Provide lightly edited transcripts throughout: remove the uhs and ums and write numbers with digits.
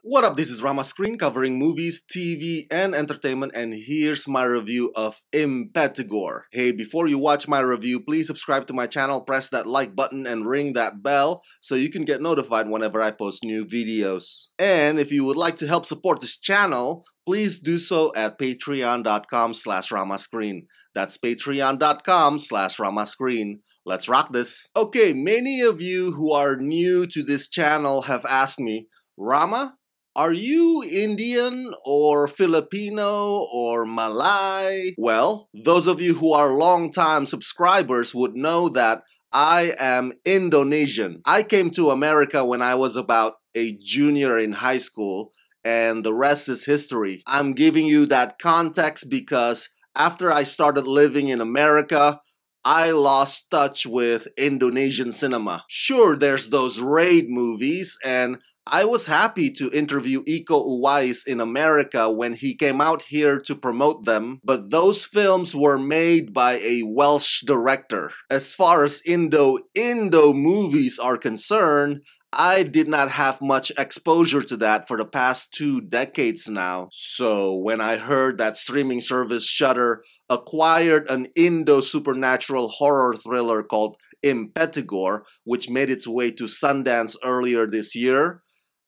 What up, this is Rama Screen covering movies, TV, and entertainment, and here's my review of Impetigore. Hey, before you watch my review, please subscribe to my channel, press that like button, and ring that bell so you can get notified whenever I post new videos. And if you would like to help support this channel, please do so at patreon.com/ramascreen. That's patreon.com/ramascreen. Let's rock this. Okay, many of you who are new to this channel have asked me, Rama, are you Indian or Filipino or Malay? Well, those of you who are long-time subscribers would know that I am Indonesian. I came to America when I was about a junior in high school, and the rest is history. I'm giving you that context because after I started living in America, I lost touch with Indonesian cinema. Sure, there's those raid movies, and I was happy to interview Iko Uwais in America when he came out here to promote them, but those films were made by a Welsh director. As far as Indo movies are concerned, I did not have much exposure to that for the past 2 decades now. So when I heard that streaming service Shudder acquired an Indo supernatural horror thriller called Impetigore, which made its way to Sundance earlier this year,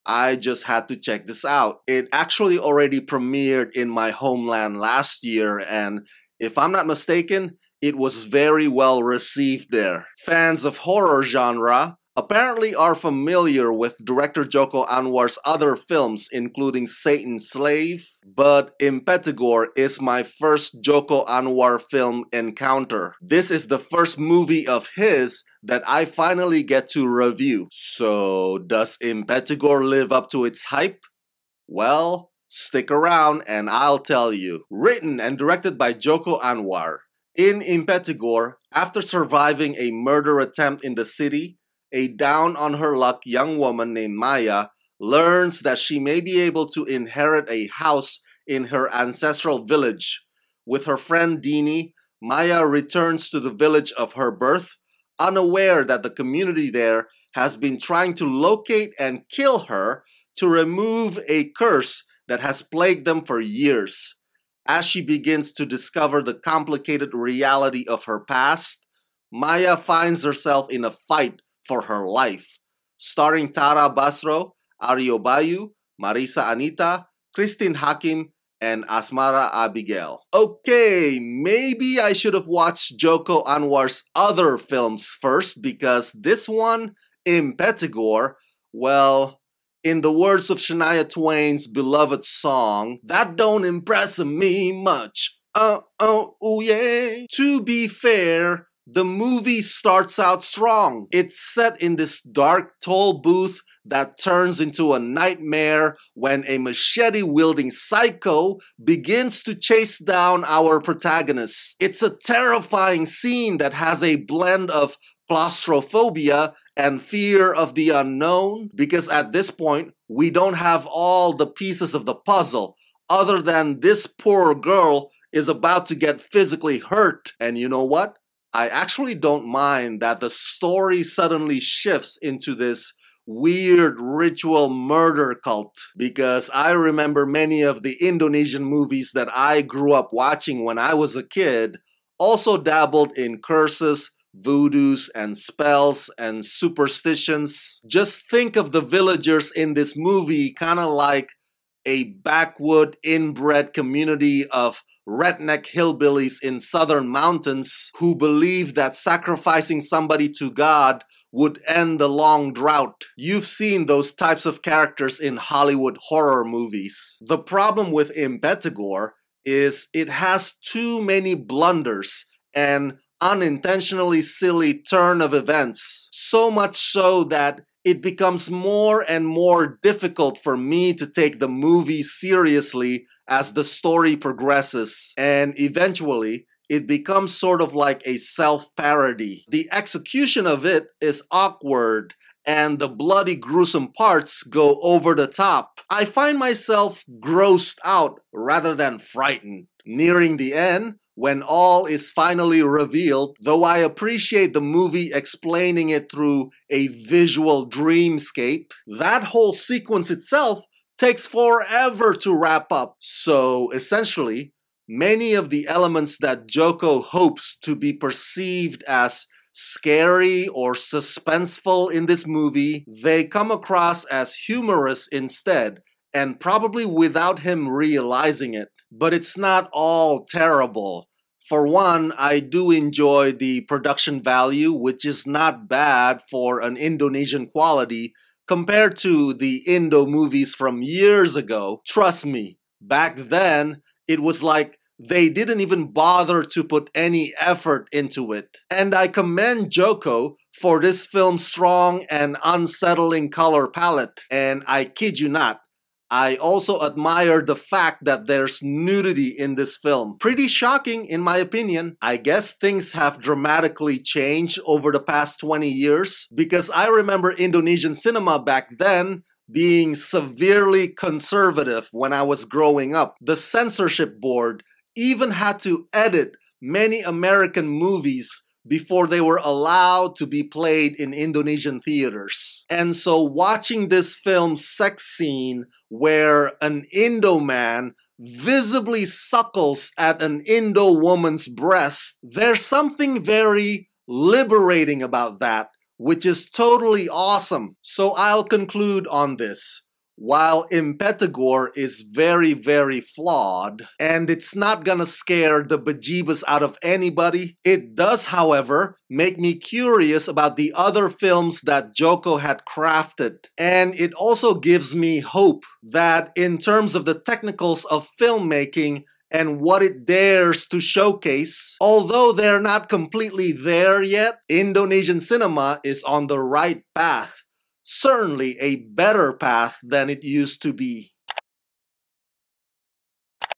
I just had to check this out. It actually already premiered in my homeland last year, and if I'm not mistaken, it was very well received there. Fans of horror genre apparently are familiar with director Joko Anwar's other films, including Satan's Slave, but Impetigore is my first Joko Anwar film encounter. This is the first movie of his that I finally get to review. So, does Impetigore live up to its hype? Well, stick around and I'll tell you. Written and directed by Joko Anwar. In Impetigore, after surviving a murder attempt in the city, a down-on-her-luck young woman named Maya learns that she may be able to inherit a house in her ancestral village. With her friend Dini, Maya returns to the village of her birth, unaware that the community there has been trying to locate and kill her to remove a curse that has plagued them for years. As she begins to discover the complicated reality of her past, Maya finds herself in a fight for her life. Starring Tara Basro, Aryo Bayu, Marisa Anita, Christine Hakim, and Asmara Abigail. Okay, maybe I should have watched Joko Anwar's other films first, because this one, Impetigore, well, in the words of Shania Twain's beloved song, that don't impress me much. Oh yeah. To be fair, the movie starts out strong. It's set in this dark toll booth that turns into a nightmare when a machete-wielding psycho begins to chase down our protagonist. It's a terrifying scene that has a blend of claustrophobia and fear of the unknown, because at this point, we don't have all the pieces of the puzzle, other than this poor girl is about to get physically hurt. And you know what? I actually don't mind that the story suddenly shifts into this weird ritual murder cult, because I remember many of the Indonesian movies that I grew up watching when I was a kid also dabbled in curses, voodoos, and spells and superstitions. Just think of the villagers in this movie kind of like a backwood inbred community of redneck hillbillies in southern mountains who believe that sacrificing somebody to God would end the long drought. You've seen those types of characters in Hollywood horror movies. The problem with Impetigore is it has too many blunders and unintentionally silly turn of events. So much so that it becomes more and more difficult for me to take the movie seriously as the story progresses, and eventually it becomes sort of like a self-parody. The execution of it is awkward, and the bloody gruesome parts go over the top. I find myself grossed out rather than frightened. Nearing the end, when all is finally revealed, though I appreciate the movie explaining it through a visual dreamscape, that whole sequence itself takes forever to wrap up. So essentially, many of the elements that Joko hopes to be perceived as scary or suspenseful in this movie, they come across as humorous instead, and probably without him realizing it. But it's not all terrible. For one, I do enjoy the production value, which is not bad for an Indonesian quality compared to the Indo movies from years ago. Trust me, back then, it was like they didn't even bother to put any effort into it. And I commend Joko for this film's strong and unsettling color palette. And I kid you not, I also admire the fact that there's nudity in this film. Pretty shocking in my opinion. I guess things have dramatically changed over the past 20 years because I remember Indonesian cinema back then being severely conservative when I was growing up. The censorship board even had to edit many American movies before they were allowed to be played in Indonesian theaters. And so watching this film's sex scene where an Indo man visibly suckles at an Indo woman's breast, there's something very liberating about that, which is totally awesome. So I'll conclude on this. While Impetigore is very, very flawed, and it's not gonna scare the bejeebus out of anybody, it does, however, make me curious about the other films that Joko had crafted. And it also gives me hope that in terms of the technicals of filmmaking and what it dares to showcase, although they're not completely there yet, Indonesian cinema is on the right path. Certainly a better path than it used to be.